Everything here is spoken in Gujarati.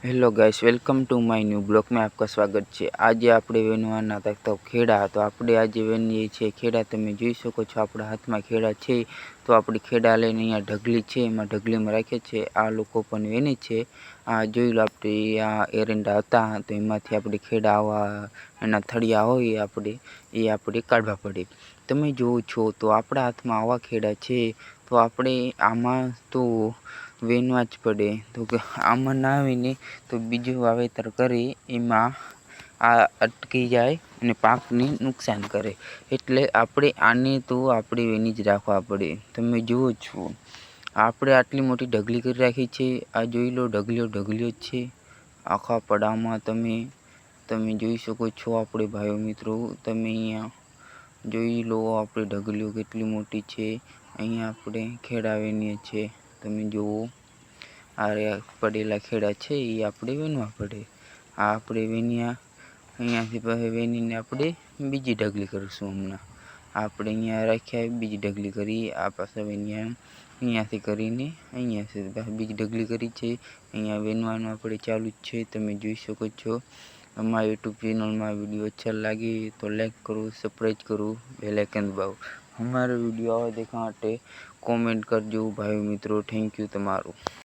Hello guys, welcome to my new blog में आपका स्वागत है। आज આપણે વેનવાના હતા તો ખેડા તો આપણે આજે વેનીએ છીએ ખેડા। તમે જોઈ શકો છો આપણા હાથમાં ખેડા છે। તો આપણી ખેડા લઈને અહીંયા ઢગલી છે, એમાં ઢગલીમાં રાખે છે। આ લોકો પણ વેને છે। આ જોઈ લો, આપણે આ એરંડા હતા તો એમાંથી આપણે ખેડા આવા એના થળિયા હોય આપણે કાઢવા પડે। તમે જોવો છો તો આપણા હાથમાં આવા ખેડા છે તો આપણે આમાં તો વેનવા જ પડે। તો કે આમાં ના વેને તો બીજું વાવેતર કરી એમાં આ અટકી જાય અને પાકને નુકસાન કરે, એટલે આપણે આને તો આપણે વેની જ રાખવા પડે। તમે જુઓ છો આપણે આટલી મોટી ઢગલી કરી રાખી છે। આ જોઈ લો, ઢગલીઓ જ છે આખા પડામાં। તમે જોઈ શકો છો આપણે ભાઈઓ મિત્રો, તમે અહીંયા જોઈ લો આપણે ઢગલીઓ કેટલી મોટી છે। અહીંયા આપણે ખેડા વેનીએ છીએ। તમે જુઓ આ પડેલા ખેડા છે એ આપણે વેનવા પડે। આ આપણે વેન્યા, અહીંયાથી પછી વેનીને આપણે બીજી ઢગલી કરીશું। હમણાં આપણે અહીંયા રાખ્યા બીજી ઢગલી કરી, આ પાછા વેન્યા અહીંયાથી કરીને અહીંયાથી બીજી ઢગલી કરી છે। અહીંયા વેનવાનું આપણે ચાલુ જ છે। તમે જોઈ શકો છો। અમારા યુટ્યુબ ચેનલમાં વિડીયો अच्छा लगे तो लाइक करो, सब्सक्राइब करो, बेल आइकन दबाओ। हमारे वीडियो आवा देखा માટે કોમેન્ટ કરજો भाई मित्रों। थैंक यू તમારું।